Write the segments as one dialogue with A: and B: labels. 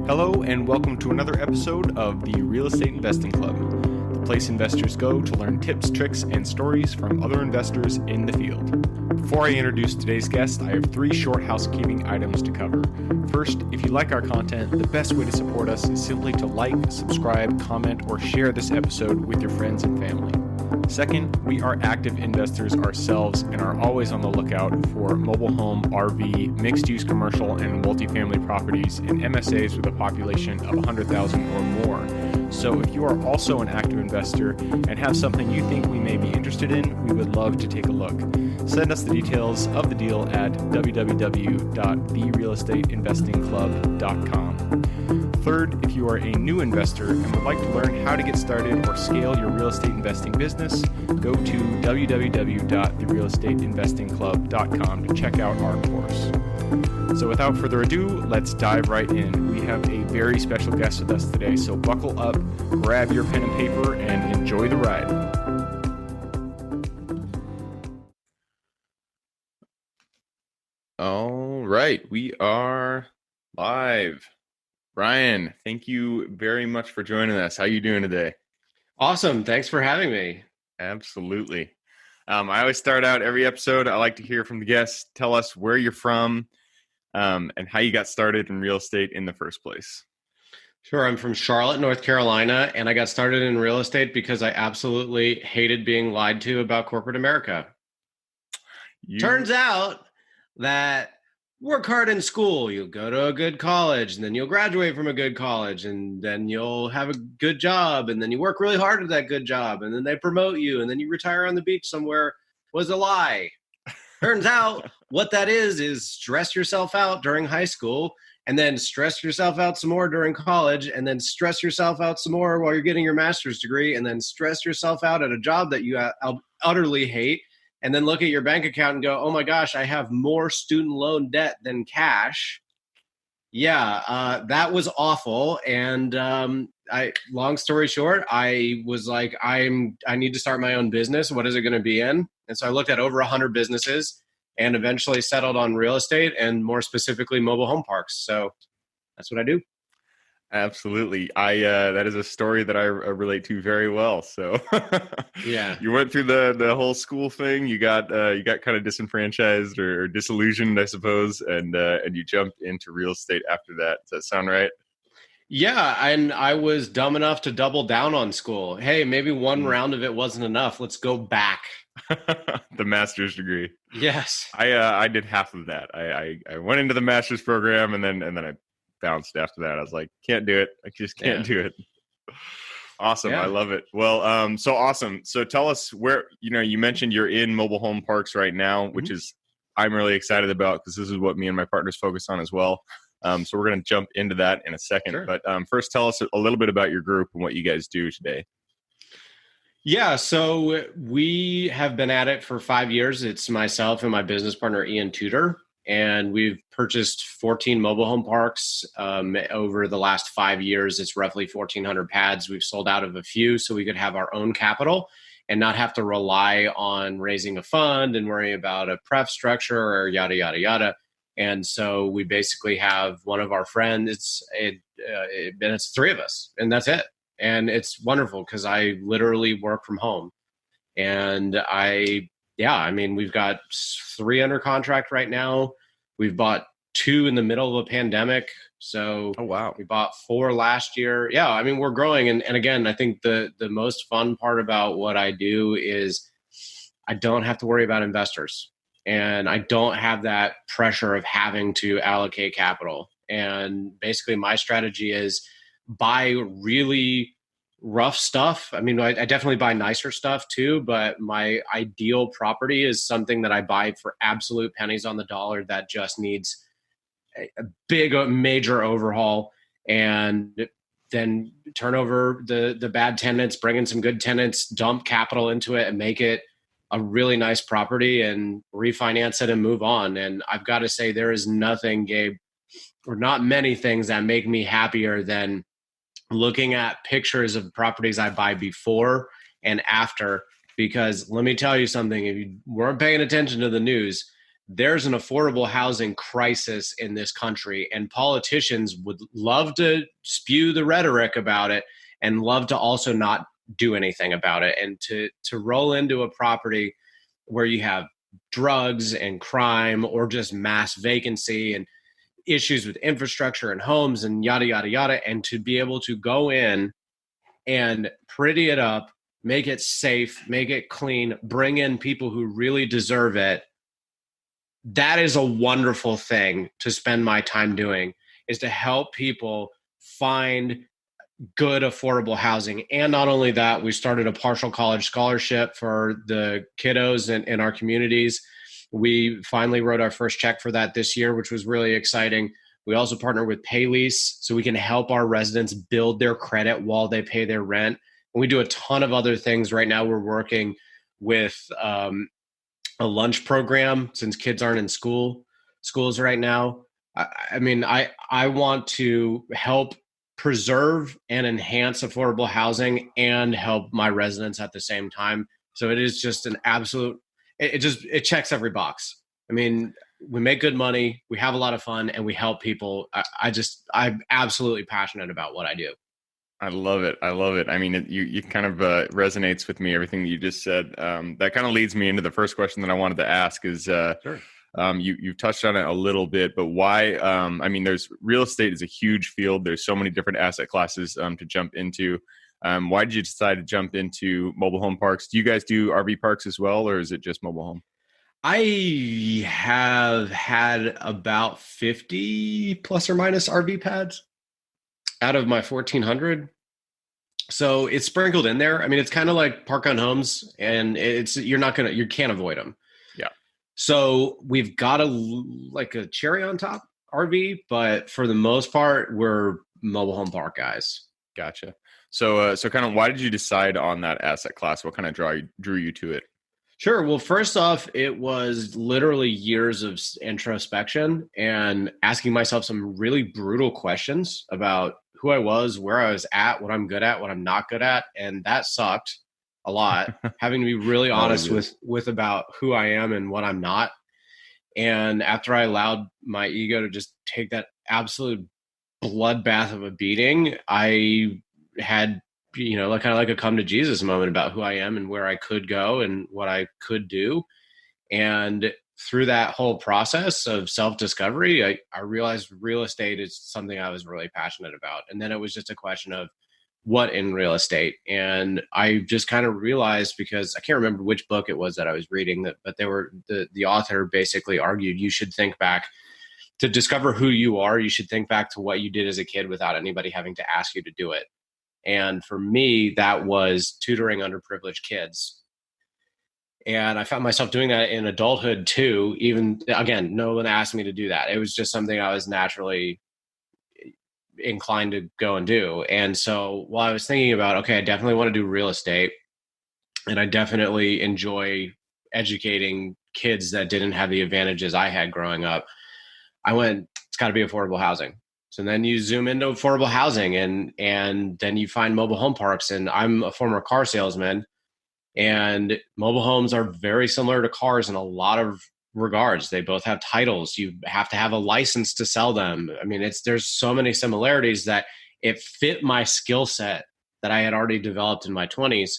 A: Hello and welcome to another episode of the Real Estate Investing Club, the place investors go to learn tips, tricks, and stories from other investors in the field. Before I introduce today's guest, I have three short housekeeping items to cover. First, if you like our content, the best way to support us is simply to like, subscribe, comment, or share this episode with your friends and family. Second, we are active investors ourselves and are always on the lookout for mobile home, RV, mixed-use commercial, and multifamily properties in MSAs with a population of 100,000 or more. So if you are also an active investor and have something you think we may be interested in, we would love to take a look. Send us the details of the deal at www.therealestateinvestingclub.com. Third, if you are a new investor and would like to learn how to get started or scale your real estate investing business, go to www.therealestateinvestingclub.com to check out our course. So without further ado, let's dive right in. We have a very special guest with us today, so buckle up, grab your pen and paper, and enjoy the ride. All right, we are live. Ryan, thank you very much for joining us. How are you doing today?
B: Awesome. Thanks for having me.
A: Absolutely. I always start out every episode. I like to hear from the guests. Tell us where you're from and how you got started in real estate in the first place.
B: Sure. I'm from Charlotte, North Carolina, and I got started in real estate because I absolutely hated being lied to about corporate America. Turns out that work hard in school, you'll go to a good college, and then you'll graduate from a good college, and then you'll have a good job, and then you work really hard at that good job, and then they promote you, and then you retire on the beach somewhere was a lie. Turns out what that is stress yourself out during high school, and then stress yourself out some more during college, and then stress yourself out some more while you're getting your master's degree, and then stress yourself out at a job that you utterly hate, and then look at your bank account and go, oh my gosh, I have more student loan debt than cash. Yeah, that was awful. And long story short, I was like, I need to start my own business. What is it going to be in? And so I looked at over 100 businesses and eventually settled on real estate and more specifically mobile home parks. So that's what I do.
A: Absolutely. That is a story that I relate to very well. So
B: yeah,
A: you went through the whole school thing. You got kind of disenfranchised or disillusioned, I suppose, and you jumped into real estate after that. Does that sound right?
B: Yeah, and I was dumb enough to double down on school. Hey, maybe one round of it wasn't enough. Let's go back.
A: The master's degree.
B: Yes.
A: I did half of that. I went into the master's program and then I bounced after that. I was like, can't do it. I just can't do it. Awesome. Yeah. I love it. Well, so awesome. So tell us where, you mentioned you're in mobile home parks right now, which is, I'm really excited about because this is what me and my partners focus on as well. So we're going to jump into that in a second. Sure. But first, tell us a little bit about your group and what you guys do today.
B: Yeah, so we have been at it for 5 years. It's myself and my business partner, Ian Tudor. And we've purchased 14 mobile home parks over the last 5 years. It's roughly 1,400 pads. We've sold out of a few so we could have our own capital and not have to rely on raising a fund and worry about a pref structure or yada, yada, yada. And so we basically have one of our friends. It's three of us, and that's it. And it's wonderful because I literally work from home. And we've got 3 under contract right now. We've bought 2 in the middle of a pandemic. So we bought 4 last year. Yeah, I mean, we're growing. And again, I think the most fun part about what I do is I don't have to worry about investors. And I don't have that pressure of having to allocate capital. And basically my strategy is buy really rough stuff. I mean, I definitely buy nicer stuff too, but my ideal property is something that I buy for absolute pennies on the dollar that just needs a big, major overhaul, and then turn over the bad tenants, bring in some good tenants, dump capital into it and make it a really nice property and refinance it and move on. And I've got to say, there is nothing, Gabe, or not many things that make me happier than looking at pictures of properties I buy before and after. Because let me tell you something, if you weren't paying attention to the news, there's an affordable housing crisis in this country, and politicians would love to spew the rhetoric about it and love to also not do anything about it. And to roll into a property where you have drugs and crime or just mass vacancy and issues with infrastructure and homes and yada, yada, yada, and to be able to go in and pretty it up, make it safe, make it clean, bring in people who really deserve it. That is a wonderful thing to spend my time doing, is to help people find good, affordable housing. And not only that, we started a partial college scholarship for the kiddos in our communities. We finally wrote our first check for that this year, which was really exciting. We also partner with PayLease so we can help our residents build their credit while they pay their rent. And we do a ton of other things. Right now, we're working with a lunch program since kids aren't in schools right now. I want to help preserve and enhance affordable housing and help my residents at the same time. So it is just an absolute, it checks every box. I mean, we make good money, we have a lot of fun, and we help people. I'm absolutely passionate about what I do.
A: I love it. I mean, you kind of resonates with me, everything that you just said. That kind of leads me into the first question that I wanted to ask is,
B: Sure.
A: You've touched on it a little bit, but why, there's real estate is a huge field. There's so many different asset classes to jump into. Why did you decide to jump into mobile home parks? Do you guys do RV parks as well, or is it just mobile home?
B: I have had about 50 plus or minus RV pads out of my 1,400. So it's sprinkled in there. I mean, it's kind of like park on homes, and you can't avoid them.
A: Yeah.
B: So we've got a cherry on top RV, but for the most part, we're mobile home park guys.
A: Gotcha. So kind of why did you decide on that asset class? What kind of drew you to it?
B: Sure. Well, first off, it was literally years of introspection and asking myself some really brutal questions about who I was, where I was at, what I'm good at, what I'm not good at. And that sucked a lot, having to be really honest with about who I am and what I'm not. And after I allowed my ego to just take that absolute bloodbath of a beating, I had kind of like a come to Jesus moment about who I am and where I could go and what I could do. And through that whole process of self-discovery, I realized real estate is something I was really passionate about. And then it was just a question of what in real estate. And I just kind of realized, because I can't remember which book it was that I was reading, but the author basically argued you should think back to discover who you are. You should think back to what you did as a kid without anybody having to ask you to do it. And for me, that was tutoring underprivileged kids. And I found myself doing that in adulthood too. Even, again, no one asked me to do that. It was just something I was naturally inclined to go and do. And so while I was thinking about, okay, I definitely want to do real estate, and I definitely enjoy educating kids that didn't have the advantages I had growing up, I went, it's got to be affordable housing. So then you zoom into affordable housing, and then you find mobile home parks. And I'm a former car salesman, and mobile homes are very similar to cars in a lot of regards. They both have titles. You have to have a license to sell them. I mean, there's so many similarities that it fit my skill set that I had already developed in my 20s.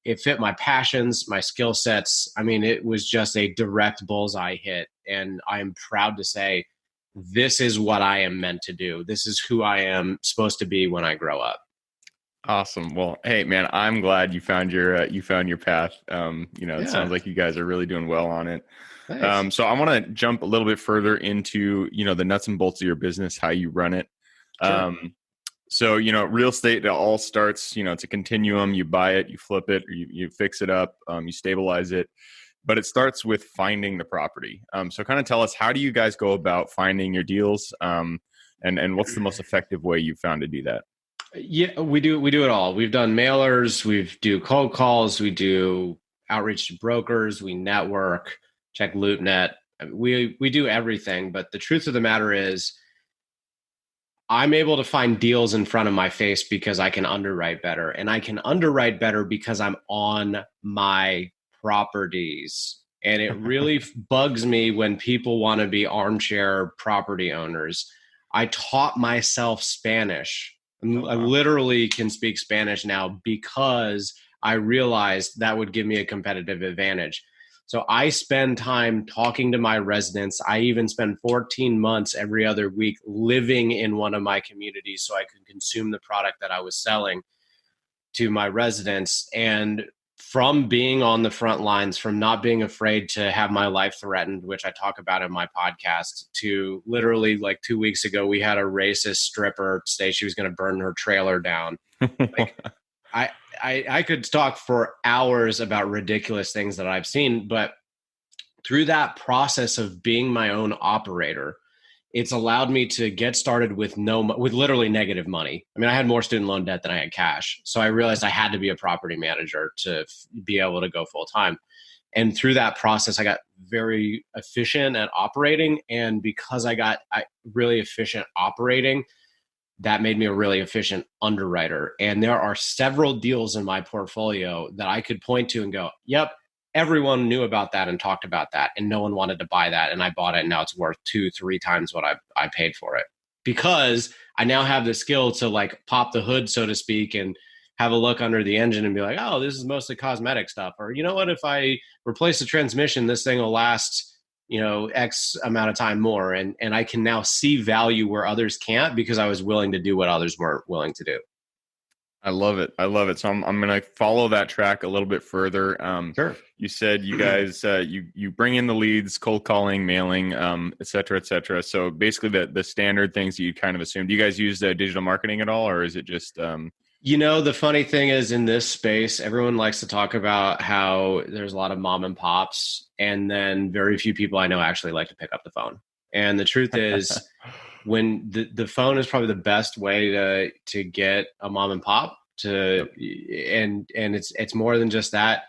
B: It fit my passions, my skill sets. I mean, it was just a direct bullseye hit. And I'm proud to say, this is what I am meant to do. This is who I am supposed to be when I grow up.
A: Awesome. Well, hey man, I'm glad you found your path. It sounds like you guys are really doing well on it.
B: Nice.
A: So I want to jump a little bit further into, the nuts and bolts of your business, how you run it.
B: Sure.
A: So, real estate, it all starts, it's a continuum. You buy it, you flip it, or you fix it up, you stabilize it. But it starts with finding the property. So kind of tell us, how do you guys go about finding your deals? And what's the most effective way you've found to do that?
B: Yeah, we do it all. We've done mailers, we do cold calls, we do outreach to brokers, we network, check LoopNet. We do everything. But the truth of the matter is, I'm able to find deals in front of my face because I can underwrite better. And I can underwrite better because I'm on my properties. And it really bugs me when people want to be armchair property owners. I taught myself Spanish.
A: Oh,
B: I
A: wow.
B: literally can speak Spanish now because I realized that would give me a competitive advantage. So I spend time talking to my residents. I even spend 14 months every other week living in one of my communities so I could consume the product that I was selling to my residents. And from being on the front lines, from not being afraid to have my life threatened, which I talk about in my podcast, to literally like 2 weeks ago, we had a racist stripper say she was going to burn her trailer down. Like I could talk for hours about ridiculous things that I've seen, but through that process of being my own operator, it's allowed me to get started with literally negative money. I mean, I had more student loan debt than I had cash. So I realized I had to be a property manager to be able to go full time. And through that process, I got very efficient at operating. And because I got really efficient operating, that made me a really efficient underwriter. And there are several deals in my portfolio that I could point to and go, yep, everyone knew about that and talked about that, and no one wanted to buy that. And I bought it, and now it's worth 2-3 times what I paid for it, because I now have the skill to like pop the hood, so to speak, and have a look under the engine and be like, oh, this is mostly cosmetic stuff. Or, you know what, if I replace the transmission, this thing will last, X amount of time more. And I can now see value where others can't, because I was willing to do what others weren't willing to do.
A: I love it. I love it. So I'm going to follow that track a little bit further.
B: Sure.
A: You said you guys, you bring in the leads, cold calling, mailing, et cetera, et cetera. So basically the standard things that you kind of assume. Do you guys use digital marketing at all, or is it just,
B: the funny thing is, in this space, everyone likes to talk about how there's a lot of mom and pops, and then very few people I know actually like to pick up the phone. And the truth is, when the phone is probably the best way to get a mom and pop and it's more than just that.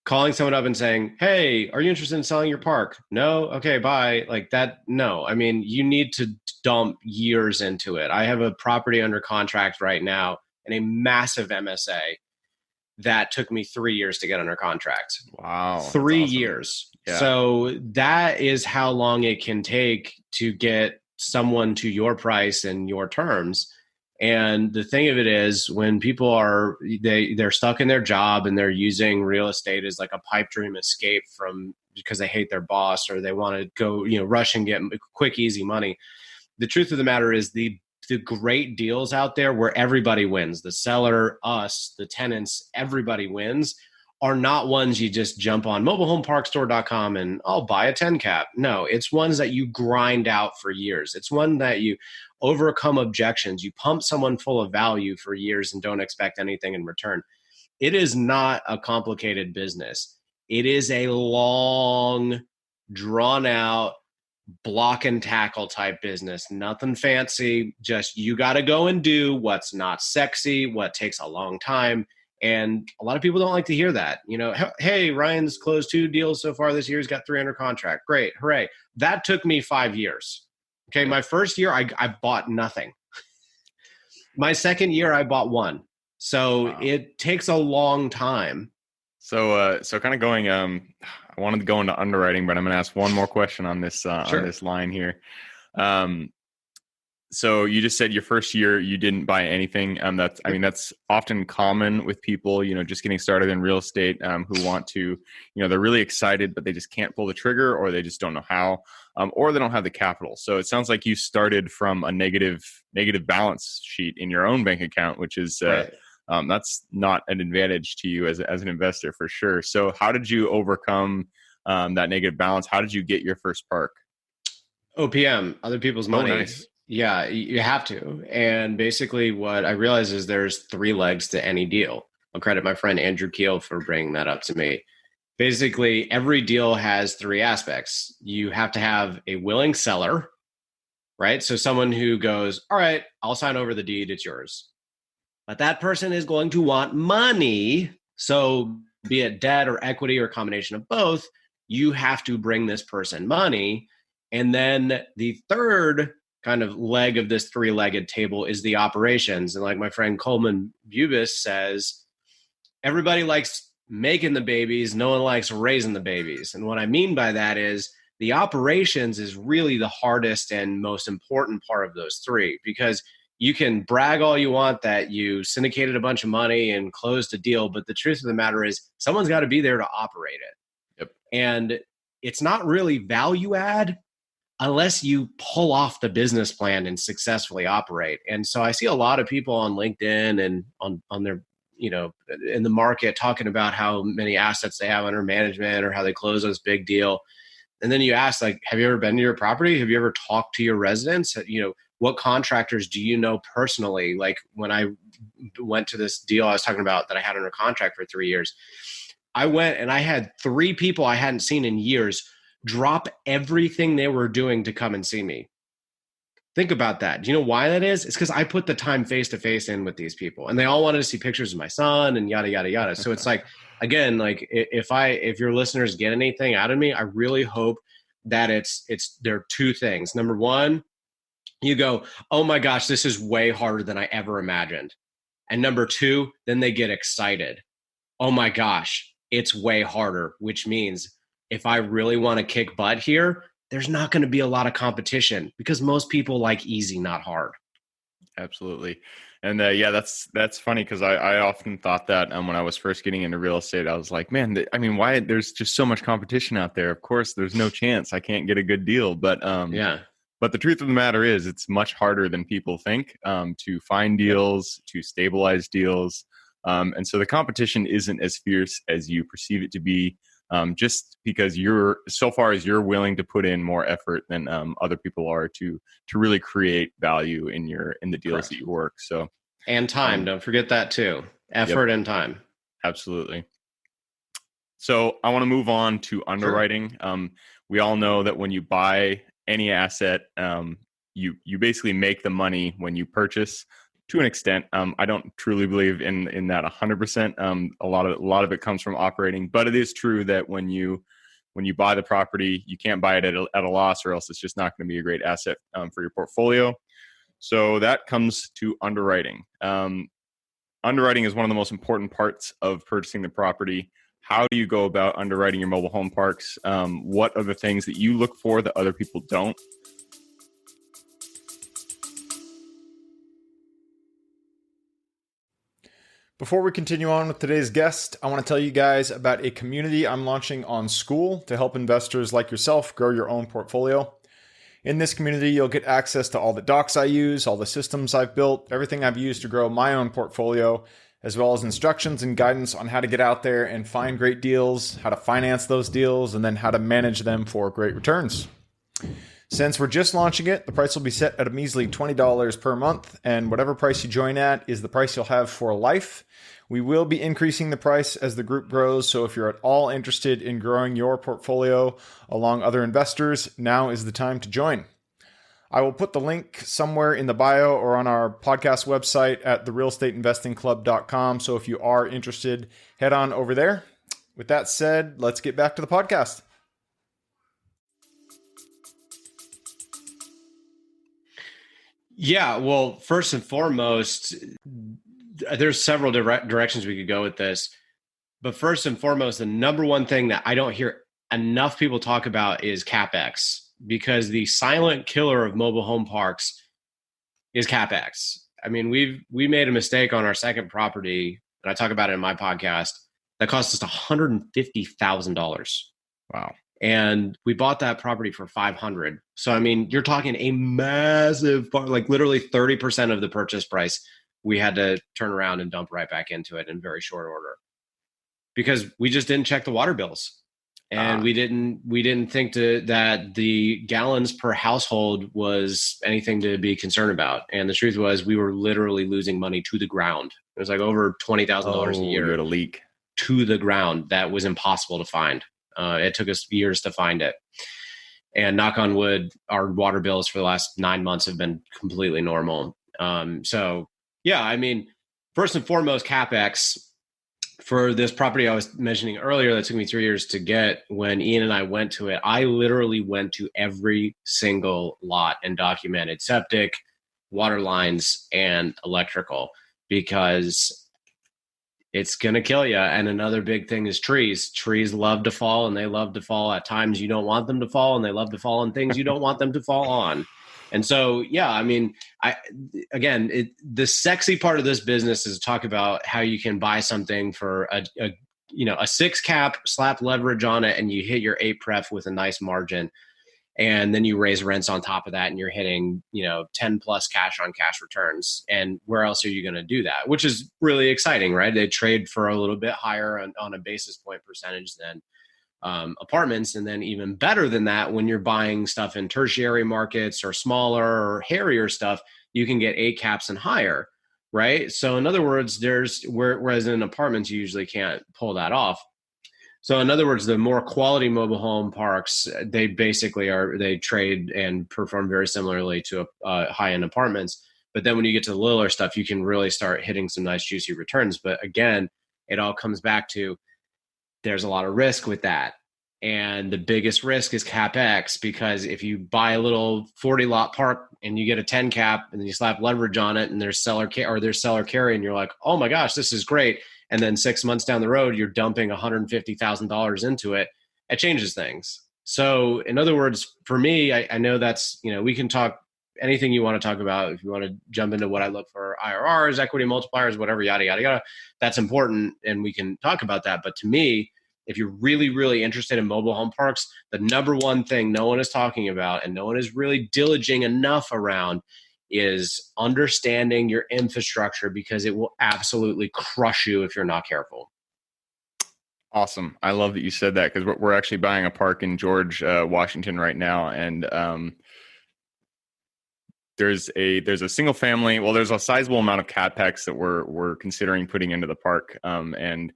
B: Calling someone up and saying, hey, are you interested in selling your park? No? Okay, bye. Like that. No, I mean, you need to dump years into it. I have a property under contract right now and a massive MSA that took me 3 years to get under contract.
A: Wow.
B: 3
A: awesome.
B: years.
A: Yeah.
B: So that is how long it can take to get someone to your price and your terms. And the thing of it is, when people they're stuck in their job and they're using real estate as like a pipe dream escape because they hate their boss, or they want to go, rush and get quick, easy money. The truth of the matter is, the great deals out there where everybody wins, the seller, us, the tenants, everybody wins, are not ones you just jump on mobilehomeparkstore.com and I'll buy a 10 cap. No, it's ones that you grind out for years. It's one that you overcome objections. You pump someone full of value for years and don't expect anything in return. It is not a complicated business. It is a long, drawn out, block and tackle type business. Nothing fancy. Just you got to go and do what's not sexy, what takes a long time. And a lot of people don't like to hear that. Hey, Ryan's closed 2 deals so far this year. He's got 3 under contract. Great. Hooray. That took me 5 years. Okay. My first year, I bought nothing. My second year, I bought 1. So wow. It takes a long time.
A: So kind of going, I wanted to go into underwriting, but I'm going to ask one more question on this,
B: Sure.
A: on this line here. So you just said your first year you didn't buy anything. That's often common with people, just getting started in real estate, who want to, they're really excited, but they just can't pull the trigger, or they just don't know how, or they don't have the capital. So it sounds like you started from a negative balance sheet in your own bank account, which is,
B: right.
A: That's not an advantage to you as an investor for sure. So how did you overcome that negative balance? How did you get your first park?
B: OPM, other people's money.
A: Oh, nice.
B: Yeah, you have to. And basically what I realized is there's 3 legs to any deal. I'll credit my friend Andrew Keel for bringing that up to me. Basically, every deal has 3 aspects. You have to have a willing seller, right? So someone who goes, all right, I'll sign over the deed, it's yours. But that person is going to want money. So be it debt or equity or a combination of both, you have to bring this person money. And then the third kind of leg of this 3-legged table is the operations. And like my friend Coleman Bubis says, everybody likes making the babies. No one likes raising the babies. And what I mean by that is the operations is really the hardest and most important part of those three, because you can brag all you want that you syndicated a bunch of money and closed a deal. But the truth of the matter is someone's got to be there to operate it.
A: Yep. And
B: it's not really value add unless you pull off the business plan and successfully operate. And so I see a lot of people on LinkedIn and on their, in the market talking about how many assets they have under management or how they close this big deal. And then you ask, like, have you ever been to your property? Have you ever talked to your residents? What contractors do you know personally? Like when I went to this deal I was talking about that I had under contract for 3 years, I went and I had 3 people I hadn't seen in years drop everything they were doing to come and see me. Think about that. Do you know why that is? It's because I put the time face to face in with these people, and they all wanted to see pictures of my son and yada, yada, yada. So it's like, again, like if your listeners get anything out of me, I really hope that there are 2 things. Number one, you go, oh my gosh, this is way harder than I ever imagined. And number 2, then they get excited. Oh my gosh, it's way harder, which means if I really want to kick butt here, there's not going to be a lot of competition because most people like easy, not hard.
A: Absolutely. And that's funny because I often thought that when I was first getting into real estate, I was like, man, why there's just so much competition out there. Of course, there's no chance I can't get a good deal. But But the truth of the matter is it's much harder than people think to find deals, to stabilize deals. And so the competition isn't as fierce as you perceive it to be. Just because you're willing to put in more effort than other people are to really create value in the deals Correct. That you work. So
B: and time, don't forget that too. Effort and time.
A: Absolutely. So I want to move on to underwriting. Sure. We all know that when you buy any asset, you basically make the money when you purchase. To an extent, I don't truly believe in that 100%. A lot of it comes from operating, but it is true that when you buy the property, you can't buy it at a loss, or else it's just not going to be a great asset for your portfolio. So that comes to underwriting. Underwriting is one of the most important parts of purchasing the property. How do you go about underwriting your mobile home parks? What are the things that you look for that other people don't? Before we continue on with today's guest, I want to tell you guys about a community I'm launching on School to help investors like yourself grow your own portfolio. In this community, you'll get access to all the docs I use, all the systems I've built, everything I've used to grow my own portfolio, as well as instructions and guidance on how to get out there and find great deals, how to finance those deals, and then how to manage them for great returns. Since we're just launching it, the price will be set at a measly $20 per month, and whatever price you join at is the price you'll have for life. We will be increasing the price as the group grows, so if you're at all interested in growing your portfolio along other investors, now is the time to join. I will put the link somewhere in the bio or on our podcast website at therealestateinvestingclub.com, so if you are interested, head on over there. With that said, let's get back to the podcast.
B: Yeah, well, first and foremost, there's several directions we could go with this. But first and foremost, the number one thing that I don't hear enough people talk about is CapEx, because the silent killer of mobile home parks is CapEx. I mean, we made a mistake on our second property, and I talk about it in my podcast, that cost us $150,000.
A: Wow.
B: And we bought that property for $500,000. So, I mean, you're talking a massive part, like literally 30% of the purchase price we had to turn around and dump right back into it in very short order because we just didn't check the water bills. And we didn't think that the gallons per household was anything to be concerned about. And the truth was we were literally losing money to the ground. It was like over $20,000 a year.
A: You had a leak
B: to the ground that was impossible to find. It took us years to find it. And knock on wood, our water bills for the last 9 months have been completely normal. So yeah, I mean, first and foremost, CapEx for this property I was mentioning earlier that took me 3 years to get. When Ian and I went to it, I literally went to every single lot and documented septic, water lines, and electrical, because it's going to kill you. And another big thing is trees. Trees love to fall, and they love to fall at times you don't want them to fall, and they love to fall on things you don't want them to fall on. And so, yeah, I mean, the sexy part of this business is to talk about how you can buy something for a 6 cap, slap leverage on it, and you hit your 8 pref with a nice margin. And then you raise rents on top of that, and you're hitting, 10 plus cash on cash returns. And where else are you going to do that? Which is really exciting, right? They trade for a little bit higher on a basis point percentage than apartments. And then even better than that, when you're buying stuff in tertiary markets or smaller or hairier stuff, you can get 8 caps and higher, right? So in other words, whereas in apartments, you usually can't pull that off. So in other words, the more quality mobile home parks, they trade and perform very similarly to high-end apartments. But then when you get to the littler stuff, you can really start hitting some nice juicy returns. But again, it all comes back to there's a lot of risk with that. And the biggest risk is CapEx, because if you buy a little 40 lot park and you get a 10 cap and then you slap leverage on it and there's seller carry and you're like, oh my gosh, this is great. And then 6 months down the road, you're dumping $150,000 into it. It changes things. So in other words, for me, I know that's, we can talk anything you want to talk about. If you want to jump into what I look for, IRRs, equity multipliers, whatever, yada, yada, yada, that's important. And we can talk about that. But to me, if you're really, really interested in mobile home parks, the number one thing no one is talking about and no one is really diligent enough around is understanding your infrastructure, because it will absolutely crush you if you're not careful.
A: Awesome. I love that you said that, because we're actually buying a park in George, Washington right now. And there's a single family. Well, there's a sizable amount of CapEx that we're considering putting into the park. And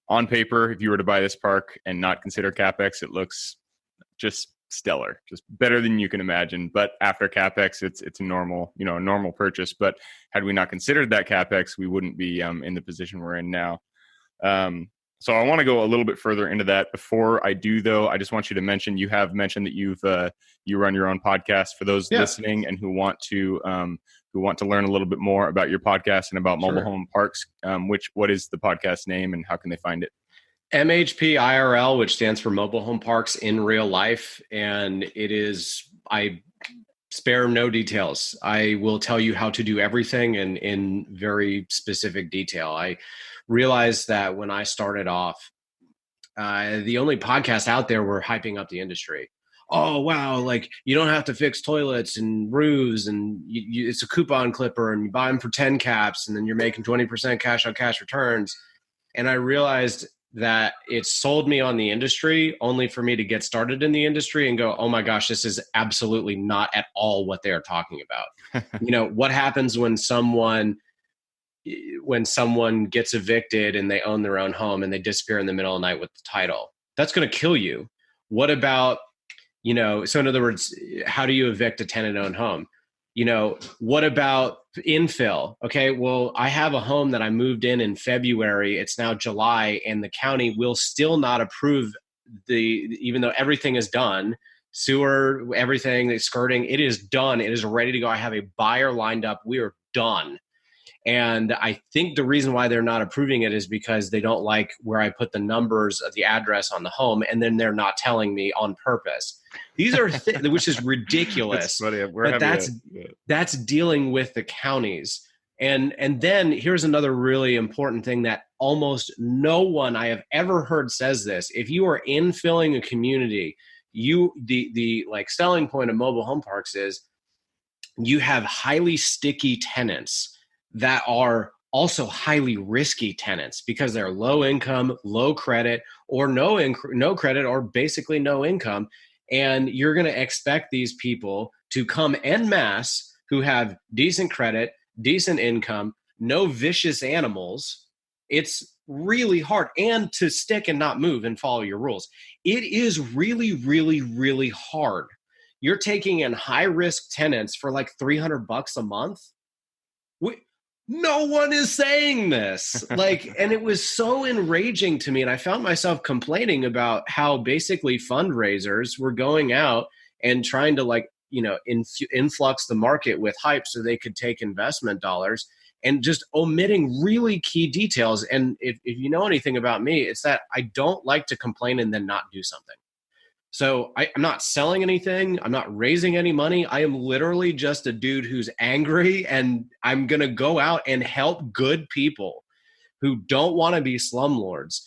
A: on paper, if you were to buy this park and not consider CapEx, it looks just stellar, just better than you can imagine. But after CapEx, it's a normal purchase. But had we not considered that CapEx, we wouldn't be in the position we're in now. So I want to go a little bit further into that. Before I do, though, I just want you to mention, you have mentioned that you run your own podcast. For those listening and who want to learn a little bit more about your podcast and about mobile home parks, what is the podcast name and how can they find it?
B: MHP IRL, which stands for Mobile Home Parks in Real Life. And I spare no details. I will tell you how to do everything in very specific detail. I realized that when I started off, the only podcasts out there were hyping up the industry. Oh, wow, like you don't have to fix toilets and roofs, and it's a coupon clipper, and you buy them for 10 caps, and then you're making 20% cash on cash returns. And I realized that it sold me on the industry only for me to get started in the industry and go, oh my gosh, this is absolutely not at all what they are talking about. What happens when someone gets evicted and they own their own home and they disappear in the middle of the night with the title? That's going to kill you. What about, so in other words, how do you evict a tenant-owned home? What about infill? Okay, well, I have a home that I moved in February. It's now July, and the county will still not approve even though everything is done, sewer, everything, the skirting, it is done. It is ready to go. I have a buyer lined up. We are done. And I think the reason why they're not approving it is because they don't like where I put the numbers of the address on the home, and then they're not telling me on purpose. These are which is ridiculous. But that's dealing with the counties. And then here's another really important thing that almost no one I have ever heard says this. If you are infilling a community, the like selling point of mobile home parks is you have highly sticky tenants that are also highly risky tenants because they're low income, low credit, or no credit, or basically no income. And you're going to expect these people to come en masse who have decent credit, decent income, no vicious animals. It's really hard, and to stick and not move and follow your rules. It is really, really, really hard. You're taking in high risk tenants for like $300 a month. No one is saying this. And it was so enraging to me. And I found myself complaining about how basically fundraisers were going out and trying to influx the market with hype so they could take investment dollars. and just omitting really key details. And if you know anything about me, it's that I don't like to complain and then not do something. So I'm not selling anything. I'm not raising any money. I am literally just a dude who's angry, and I'm going to go out and help good people who don't want to be slumlords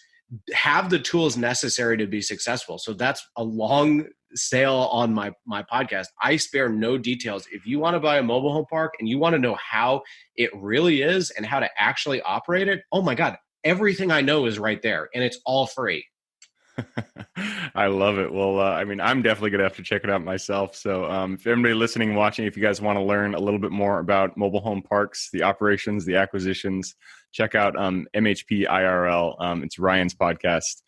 B: have the tools necessary to be successful. So that's a long sail on my podcast. I spare no details. If you want to buy a mobile home park and you want to know how it really is and how to actually operate it, oh my God, everything I know is right there, and it's all free.
A: I love it. Well, I mean, I'm definitely going to have to check it out myself. So if everybody listening, watching, if you guys want to learn a little bit more about mobile home parks, the operations, the acquisitions, check out MHP IRL. It's Ryan's podcast.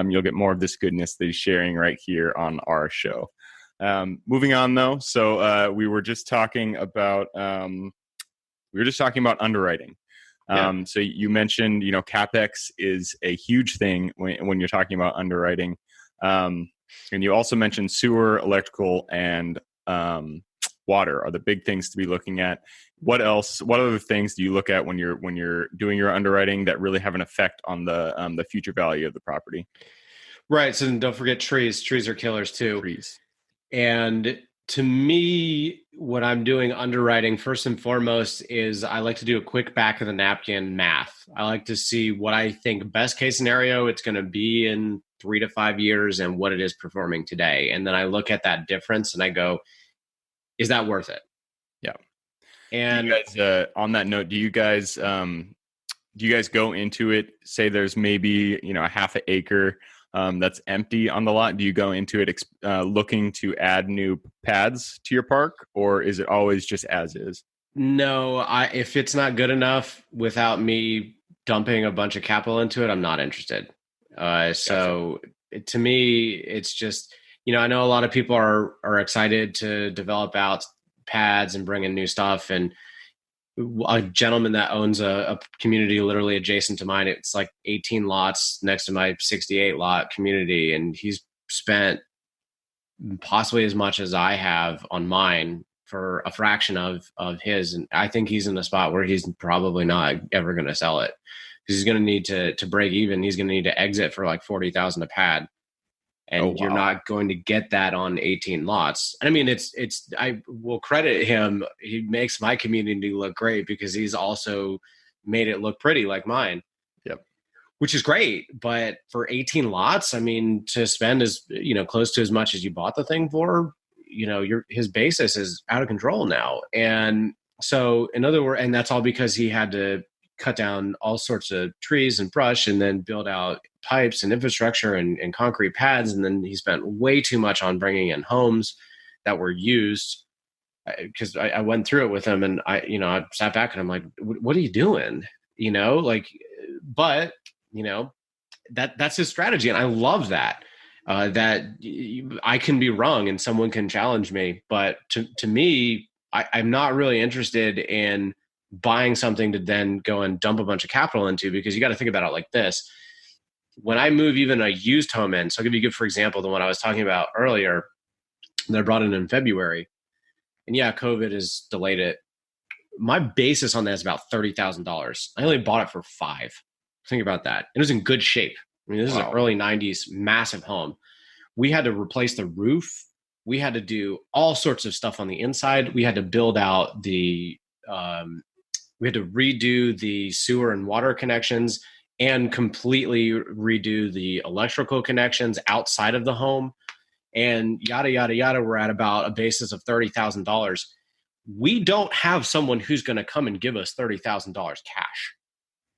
A: You'll get more of this goodness that he's sharing right here on our show. Moving on, though. So we were just talking about underwriting. So you mentioned, CapEx is a huge thing when you're talking about underwriting. And you also mentioned sewer, electrical, and water are the big things to be looking at. What else? What other things do you look at when you're doing your underwriting that really have an effect on the future value of the property?
B: Right. So don't forget trees. Trees are killers too.
A: Trees.
B: And to me, what I'm doing underwriting first and foremost is I like to do a quick back of the napkin math. I like to see what I think best case scenario it's going to be in 3 to 5 years and what it is performing today. And then I look at that difference and I go, is that worth it?
A: Yeah.
B: And
A: you guys, on that note, do you guys go into it, say there's maybe, a half an acre that's empty on the lot? Do you go into it looking to add new pads to your park, or is it always just as is?
B: No, if it's not good enough without me dumping a bunch of capital into it, I'm not interested. So to me, it's just, I know a lot of people are excited to develop out pads and bring in new stuff. And a gentleman that owns a community literally adjacent to mine, it's like 18 lots next to my 68 lot community. And he's spent possibly as much as I have on mine for a fraction of his. And I think he's in a spot where he's probably not ever going to sell it, because he's going to need to break even. He's going to need to exit for like 40,000 a pad. And you're not going to get that on 18 lots. I mean, I will credit him. He makes my community look great because he's also made it look pretty like mine.
A: Yep.
B: Which is great. But for 18 lots, I mean, to spend close to as much as you bought the thing for, his basis is out of control now. And so in other words, and that's all because he had to cut down all sorts of trees and brush and then build out pipes and infrastructure and concrete pads. And then he spent way too much on bringing in homes that were used, because I went through it with him, and I sat back and I'm like, what are you doing? But that's his strategy. And I love that, that I can be wrong and someone can challenge me. But to me, I'm not really interested in buying something to then go and dump a bunch of capital into, because you got to think about it like this. When I move even a used home in, so I'll give you for example, the one I was talking about earlier that I brought in February, and COVID has delayed it. My basis on that is about $30,000. I only bought it for $5,000. Think about that. It was in good shape. I mean, this is an early 90s massive home. We had to replace the roof. We had to do all sorts of stuff on the inside. We had to build out we had to redo the sewer and water connections and completely redo the electrical connections outside of the home, and yada, yada, yada. We're at about a basis of $30,000. We don't have someone who's going to come and give us $30,000 cash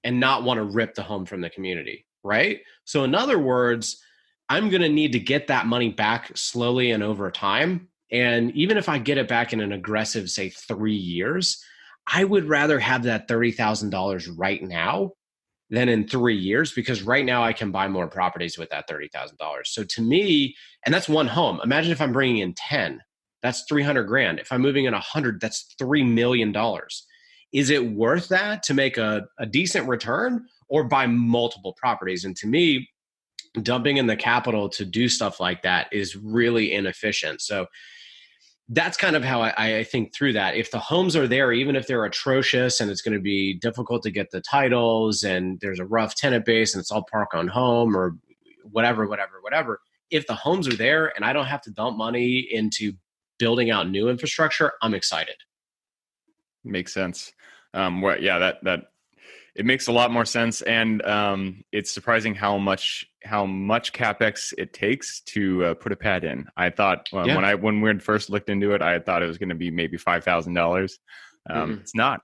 B: and not want to rip the home from the community, right? So in other words, I'm going to need to get that money back slowly and over time. And even if I get it back in an aggressive, say 3 years, I would rather have that $30,000 right now than in 3 years, because right now I can buy more properties with that $30,000. So to me, and that's one home. Imagine if I'm bringing in 10, that's $300,000. If I'm moving in 100, that's $3 million. Is it worth that to make a decent return, or buy multiple properties? And to me, dumping in the capital to do stuff like that is really inefficient. So that's kind of how I think through that. If the homes are there, even if they're atrocious and it's going to be difficult to get the titles and there's a rough tenant base and it's all park on home or whatever, if the homes are there and I don't have to dump money into building out new infrastructure, I'm excited.
A: Makes sense. That it makes a lot more sense, and it's surprising how much capex it takes to put a pad in. I thought when we had first looked into it, I thought it was going to be maybe $5,000. It's not.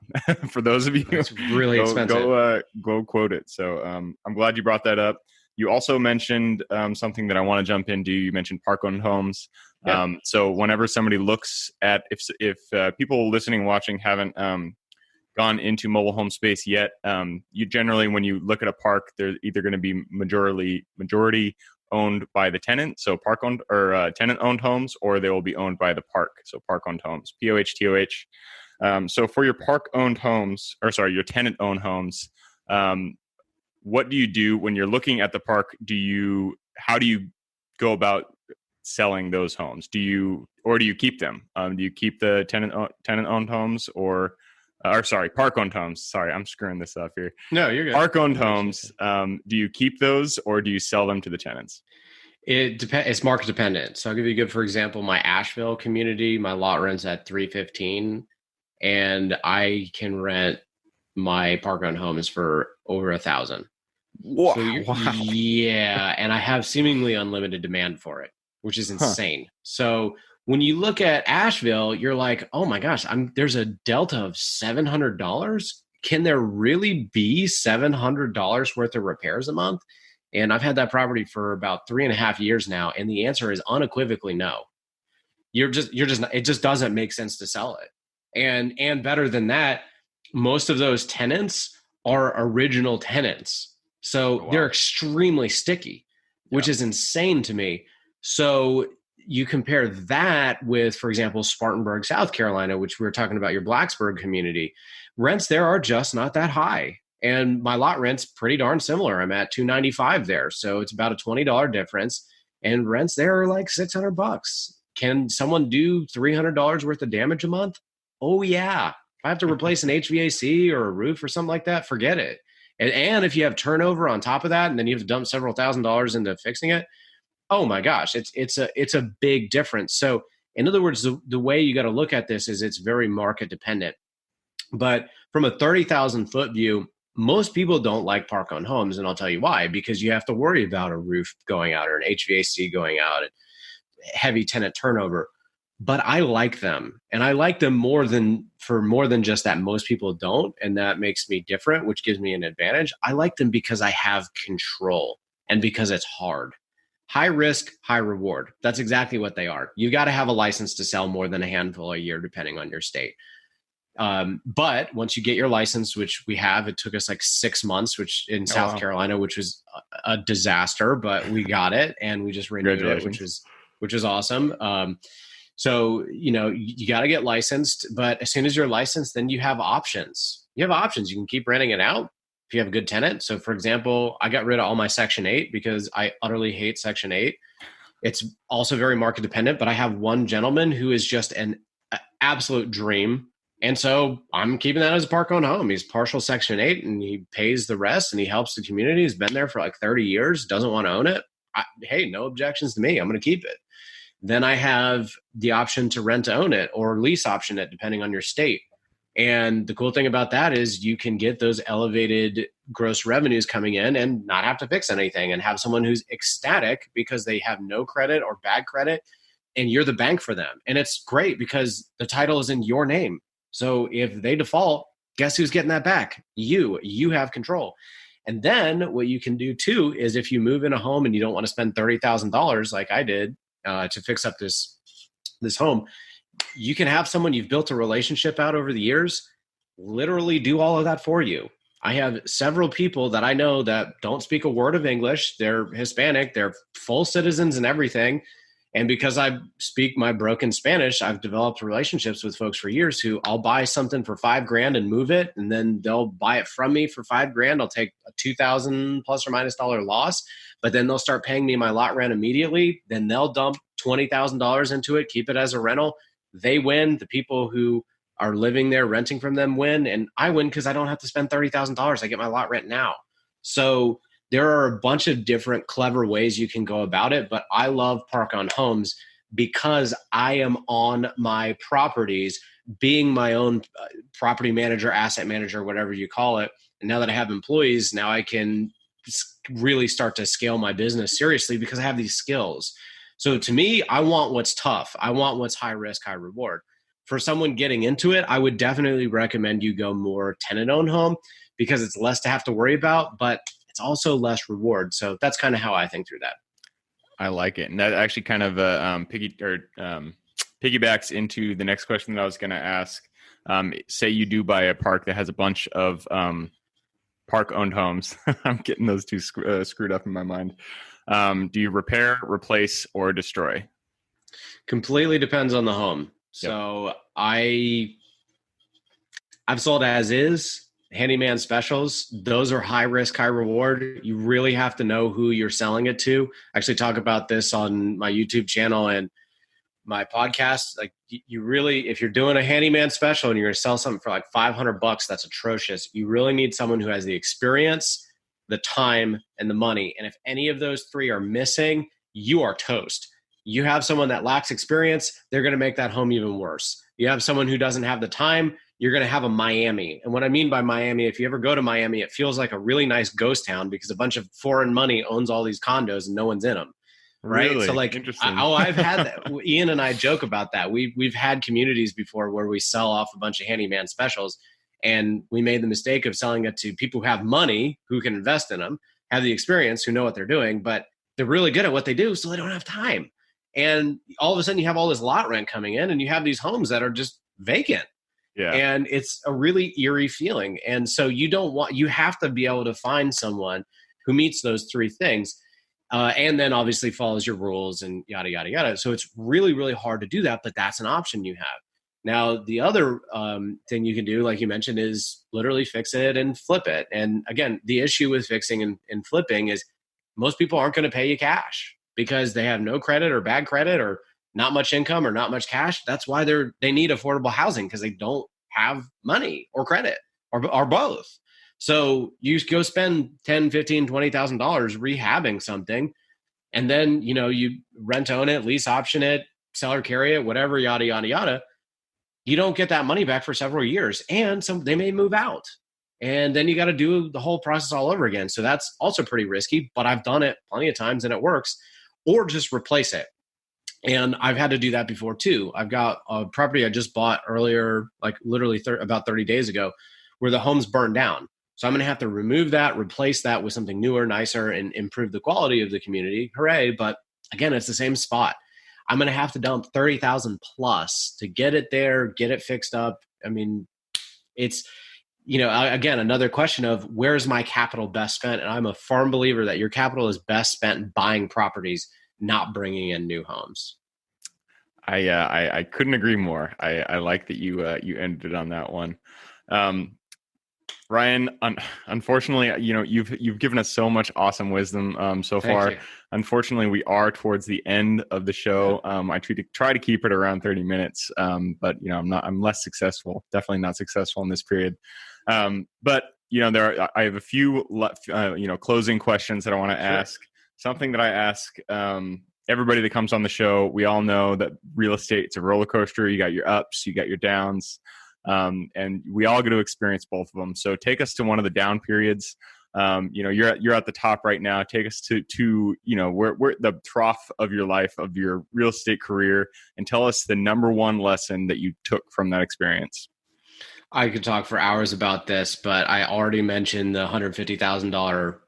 A: For those of you,
B: it's really expensive.
A: Go quote it. So I'm glad you brought that up. You also mentioned something that I want to jump into. You mentioned park-owned homes. Yeah. So whenever somebody looks at, if people listening, watching haven't gone into mobile home space yet, you generally, when you look at a park, they're either going to be majority owned by the tenant, so park-owned or tenant-owned homes, or they will be owned by the park, so park-owned homes, POH. So for your park-owned homes, your tenant-owned homes, what do you do when you're looking at the park? How do you go about selling those homes? Do you keep them? Do you keep the tenant-owned homes park-owned homes? Sorry, I'm screwing this up here.
B: No, you're good.
A: Park-owned homes. Do you keep those or do you sell them to the tenants?
B: It depends. It's market dependent. So I'll give you for example, my Asheville community, my lot rents at $315, and I can rent my park-owned homes for over $1,000.
A: Wow.
B: Yeah, and I have seemingly unlimited demand for it, which is insane. So when you look at Asheville, you're like, oh my gosh, there's a delta of $700. Can there really be $700 worth of repairs a month? And I've had that property for about 3.5 years now, and the answer is unequivocally no. It just doesn't make sense to sell it. And better than that, most of those tenants are original tenants. So they're extremely sticky, which is insane to me. So you compare that with, for example, Spartanburg, South Carolina, which we were talking about, your Blacksburg community. Rents there are just not that high. And my lot rent's pretty darn similar. I'm at $295 there. So it's about a $20 difference. And rents there are like $600. Can someone do $300 worth of damage a month? Oh, yeah. If I have to replace an HVAC or a roof or something like that, forget it. And if you have turnover on top of that, and then you have to dump several $1,000s into fixing it, oh my gosh, it's a big difference. So in other words, the way you got to look at this is it's very market dependent. But from a 30,000 foot view, most people don't like park-owned homes, and I'll tell you why. Because you have to worry about a roof going out or an HVAC going out and heavy tenant turnover. But I like them, and I like them more than just that. Most people don't, and that makes me different, which gives me an advantage. I like them because I have control and because it's hard. High risk, high reward. That's exactly what they are. You got to have a license to sell more than a handful a year, depending on your state. But once you get your license, which we have, it took us like 6 months, which in South Carolina, which was a disaster, but we got it and we just renewed it, which is awesome. So, you got to get licensed, but as soon as you're licensed, then you have options. You can keep renting it out if you have a good tenant. So for example, I got rid of all my Section 8 because I utterly hate Section 8. It's also very market dependent, but I have one gentleman who is just an absolute dream. And so I'm keeping that as a park-owned home. He's partial Section 8 and he pays the rest and he helps the community. He's been there for like 30 years, doesn't want to own it. Hey, no objections to me. I'm going to keep it. Then I have the option to rent to own it or lease option it, depending on your state. And the cool thing about that is you can get those elevated gross revenues coming in and not have to fix anything and have someone who's ecstatic because they have no credit or bad credit and you're the bank for them. And it's great because the title is in your name. So if they default, guess who's getting that back? You have control. And then what you can do too is if you move in a home and you don't want to spend $30,000 like I did to fix up this home, you can have someone you've built a relationship out over the years literally do all of that for you. I have several people that I know that don't speak a word of English. They're Hispanic. They're full citizens and everything. And because I speak my broken Spanish, I've developed relationships with folks for years who I'll buy something for $5,000 and move it. And then they'll buy it from me for $5,000. I'll take a $2,000 plus or minus dollar loss, but then they'll start paying me my lot rent immediately. Then they'll dump $20,000 into it, keep it as a rental. they win. The people who are living there, renting from them win. And I win because I don't have to spend $30,000. I get my lot rent now. So there are a bunch of different clever ways you can go about it. But I love Park on Homes because I am on my properties, being my own property manager, asset manager, whatever you call it. And now that I have employees, now I can really start to scale my business seriously because I have these skills. So to me, I want what's tough. I want what's high risk, high reward. For someone getting into it, I would definitely recommend you go more tenant-owned home because it's less to have to worry about, but it's also less reward. So that's kind of how I think through that.
A: I like it. And that actually kind of piggybacks into the next question that I was going to ask. Say you do buy a park that has a bunch of park-owned homes. I'm getting those two screwed up in my mind. Do you repair, replace, or destroy?
B: Completely depends on the home. So I've sold as is, handyman specials. Those are high risk, high reward. You really have to know who you're selling it to. I actually talk about this on my YouTube channel and my podcast. Like you really, if you're doing a handyman special and you're going to sell something for like $500, that's atrocious. You really need someone who has the experience, the time, and the money. And if any of those three are missing, you are toast. You have someone that lacks experience, they're going to make that home even worse. You have someone who doesn't have the time, you're going to have a Miami. And what I mean by Miami, if you ever go to Miami, it feels like a really nice ghost town because a bunch of foreign money owns all these condos and no one's in them. Right.
A: Really?
B: So like, I've had that. Ian and I joke about that. We've had communities before where we sell off a bunch of handyman specials, and we made the mistake of selling it to people who have money, who can invest in them, have the experience, who know what they're doing, but they're really good at what they do. So they don't have time. And all of a sudden you have all this lot rent coming in and you have these homes that are just vacant. Yeah. And it's a really eerie feeling. And so you have to be able to find someone who meets those three things. And then obviously follows your rules and yada, yada, yada. So it's really, really hard to do that, but that's an option you have. Now, the other thing you can do, like you mentioned, is literally fix it and flip it. And again, the issue with fixing and flipping is most people aren't going to pay you cash because they have no credit or bad credit or not much income or not much cash. That's why they need affordable housing, because they don't have money or credit or both. So you go spend $10,000, $15,000, $20,000 rehabbing something, and then you rent own it, lease option it, sell or carry it, whatever, yada yada yada. You don't get that money back for several years, and they may move out, and then you got to do the whole process all over again. So that's also pretty risky, but I've done it plenty of times and it works. Or just replace it. And I've had to do that before too. I've got a property I just bought earlier, like literally about 30 days ago, where the home's burned down. So I'm going to have to remove that, replace that with something newer, nicer, and improve the quality of the community. Hooray. But again, it's the same spot. I'm going to have to dump $30,000 plus to get it there, get it fixed up. I mean, it's, again, another question of where's my capital best spent? And I'm a firm believer that your capital is best spent buying properties, not bringing in new homes.
A: I couldn't agree more. I like that you ended on that one. Ryan, unfortunately, you've given us so much awesome wisdom so far. Unfortunately, we are towards the end of the show. I try to keep it around 30 minutes, but I'm less successful. Definitely not successful in this period. But I have a few closing questions that I want to ask. Something that I ask everybody that comes on the show. We all know that real estate, it's a roller coaster. You got your ups, you got your downs. And we all get to experience both of them. So take us to one of the down periods. You're at the top right now. Take us to where the trough of your life, of your real estate career, and tell us the number one lesson that you took from that experience.
B: I could talk for hours about this, but I already mentioned the $150,000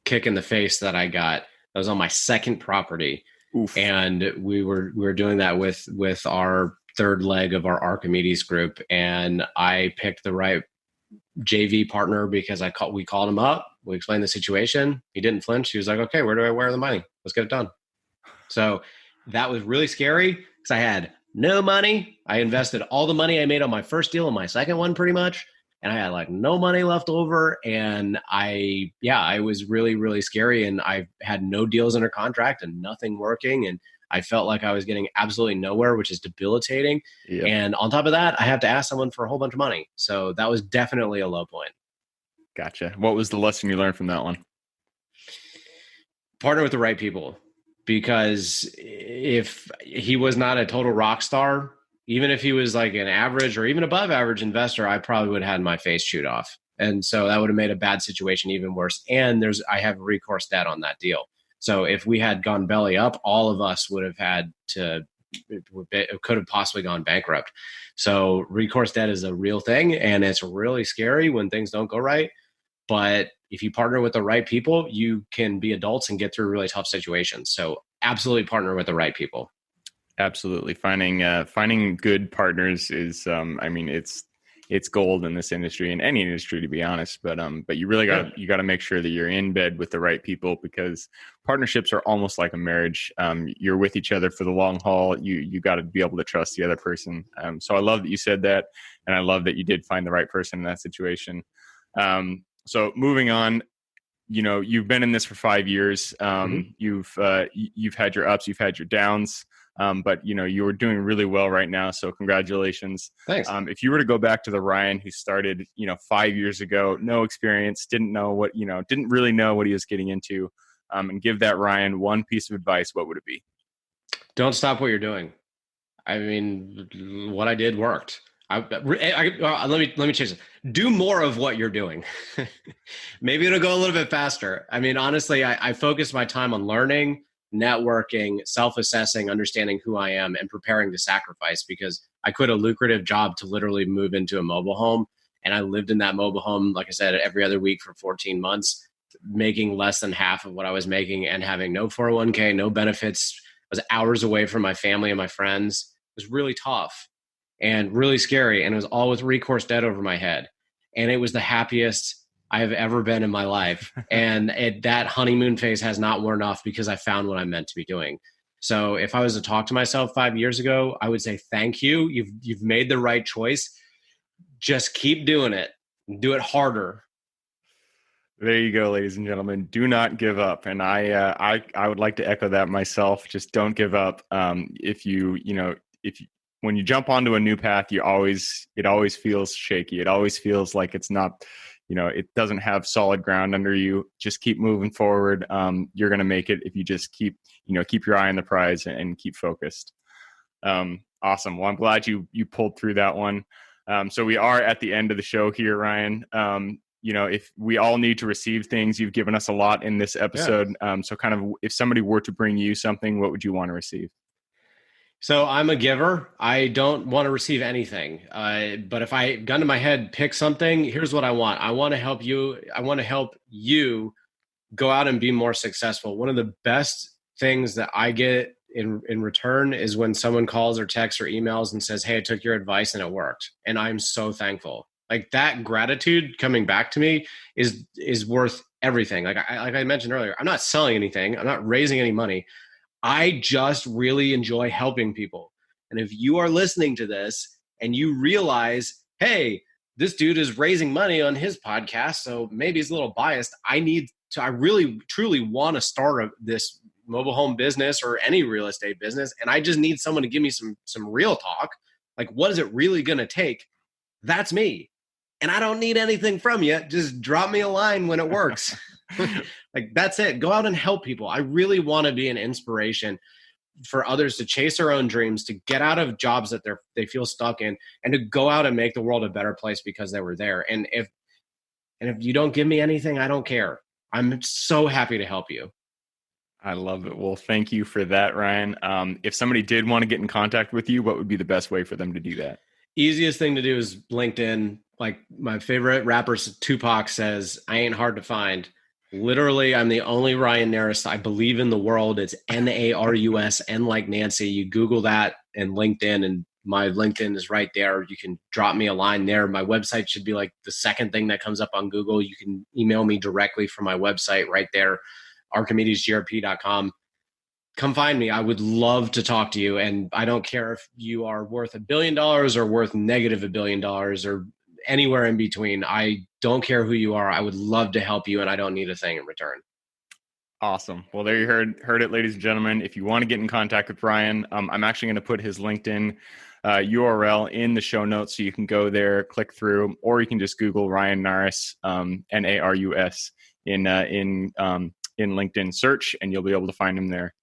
B: kick in the face that I got. That was on my second property. Oof. And we were doing that with our third leg of our Archimedes Group, and I picked the right JV partner because we called him up, we explained the situation, he didn't flinch, he was like, okay, where do I wire the money? Let's get it done. So that was really scary because I had no money. I invested all the money I made on my first deal and my second one pretty much, and I had like no money left over, and it was really, really scary, and I had no deals under contract and nothing working, and I felt like I was getting absolutely nowhere, which is debilitating.
A: Yep.
B: And on top of that, I have to ask someone for a whole bunch of money. So that was definitely a low point.
A: Gotcha. What was the lesson you learned from that one?
B: Partner with the right people, because if he was not a total rock star, even if he was like an average or even above average investor, I probably would have had my face chewed off. And so that would have made a bad situation even worse. And I have recourse debt on that deal. So if we had gone belly up, all of us would have had to, it could have possibly gone bankrupt. So recourse debt is a real thing, and it's really scary when things don't go right. But if you partner with the right people, you can be adults and get through really tough situations. So absolutely partner with the right people.
A: Absolutely. Finding good partners is, it's gold in this industry, in any industry, to be honest. But you really got to make sure that you're in bed with the right people, because partnerships are almost like a marriage. You're with each other for the long haul. You got to be able to trust the other person. So I love that you said that, and I love that you did find the right person in that situation. So moving on, you've been in this for 5 years. You've had your ups, you've had your downs. But you are doing really well right now. So congratulations.
B: Thanks.
A: If you were to go back to the Ryan who started, 5 years ago, no experience, didn't really know what he was getting into, and give that Ryan one piece of advice, what would it be?
B: Don't stop what you're doing. I mean, what I did worked. Let me change it. Do more of what you're doing. Maybe it'll go a little bit faster. I mean, honestly, I focus my time on learning, networking, self-assessing, understanding who I am, and preparing to sacrifice, because I quit a lucrative job to literally move into a mobile home. And I lived in that mobile home, like I said, every other week for 14 months, making less than half of what I was making and having no 401k, no benefits. I was hours away from my family and my friends. It was really tough and really scary. And it was all with recourse debt over my head. And it was the happiest I have ever been in my life. And that honeymoon phase has not worn off, because I found what I'm meant to be doing. So if I was to talk to myself 5 years ago, I would say, thank you. You've made the right choice. Just keep doing it. Do it harder.
A: There you go, ladies and gentlemen. Do not give up. And I would like to echo that myself. Just don't give up. When you jump onto a new path, it always feels shaky. It always feels like it's not, it doesn't have solid ground under you. Just keep moving forward. You're going to make it if you just keep your eye on the prize and keep focused. Awesome. Well, I'm glad you pulled through that one. So we are at the end of the show here, Ryan. If we all need to receive things, you've given us a lot in this episode. Yeah. So kind of, if somebody were to bring you something, what would you want to receive?
B: So I'm a giver. I don't want to receive anything. But if I gun to my head, pick something, here's what I want. I want to help you. I want to help you go out and be more successful. One of the best things that I get in return is when someone calls or texts or emails and says, hey, I took your advice and it worked. And I'm so thankful. Like, that gratitude coming back to me is worth everything. Like I mentioned earlier, I'm not selling anything. I'm not raising any money. I just really enjoy helping people. And if you are listening to this and you realize, hey, this dude is raising money on his podcast, so maybe he's a little biased. I really, truly want to start this mobile home business or any real estate business. And I just need someone to give me some real talk. Like, what is it really going to take? That's me. And I don't need anything from you. Just drop me a line when it works. Like, that's it. Go out and help people. I really want to be an inspiration for others to chase their own dreams, to get out of jobs that they feel stuck in, and to go out and make the world a better place because they were there. And if you don't give me anything, I don't care. I'm so happy to help you.
A: I love it. Well, thank you for that, Ryan. If somebody did want to get in contact with you, what would be the best way for them to do that?
B: Easiest thing to do is LinkedIn. Like, my favorite rapper, Tupac, says, I ain't hard to find. Literally, I'm the only Ryan Narus I believe in the world. It's Narus, N like Nancy. You Google that and LinkedIn, and my LinkedIn is right there. You can drop me a line there. My website should be like the second thing that comes up on Google. You can email me directly from my website right there, archimedesgrp.com. Come find me. I would love to talk to you. And I don't care if you are worth $1 billion or worth negative $1 billion or anywhere in between. I don't care who you are. I would love to help you, and I don't need a thing in return.
A: Awesome. Well, there you heard it, ladies and gentlemen. If you want to get in contact with Ryan, I'm actually going to put his LinkedIn URL in the show notes, so you can go there, click through, or you can just Google Ryan Narus, Narus in LinkedIn search, and you'll be able to find him there.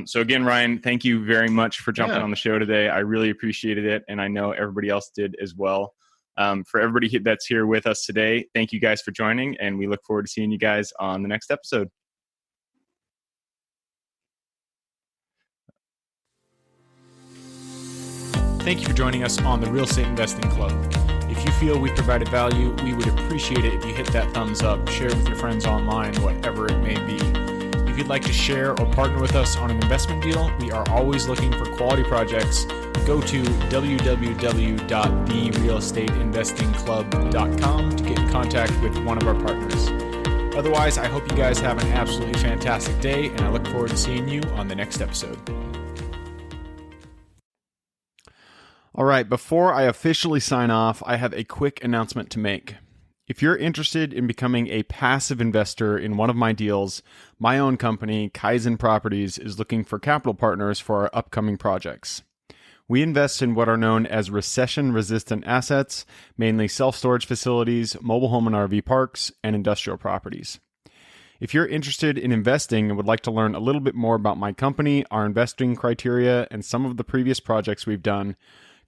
A: So again, Ryan, thank you very much for jumping on the show today. I really appreciated it, and I know everybody else did as well. For everybody that's here with us today, thank you guys for joining, and we look forward to seeing you guys on the next episode. Thank you for joining us on the Real Estate Investing Club. If you feel we provided value, we would appreciate it if you hit that thumbs up, share it with your friends online, whatever it may be. If you'd like to share or partner with us on an investment deal, we are always looking for quality projects. Go to www.therealestateinvestingclub.com to get in contact with one of our partners. Otherwise, I hope you guys have an absolutely fantastic day, and I look forward to seeing you on the next episode. All right, before I officially sign off, I have a quick announcement to make. If you're interested in becoming a passive investor in one of my deals, my own company, Kaizen Properties, is looking for capital partners for our upcoming projects. We invest in what are known as recession-resistant assets, mainly self-storage facilities, mobile home and RV parks, and industrial properties. If you're interested in investing and would like to learn a little bit more about my company, our investing criteria, and some of the previous projects we've done,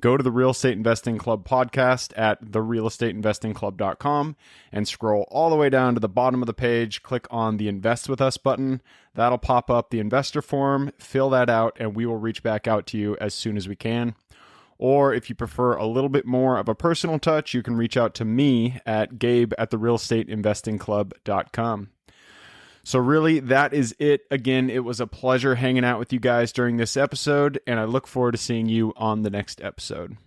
A: go to the Real Estate Investing Club podcast at therealestateinvestingclub.com and scroll all the way down to the bottom of the page. Click on the Invest With Us button. That'll pop up the investor form. Fill that out, and we will reach back out to you as soon as we can. Or if you prefer a little bit more of a personal touch, you can reach out to me at gabe@therealestateinvestingclub.com. So really, that is it. Again, it was a pleasure hanging out with you guys during this episode, and I look forward to seeing you on the next episode.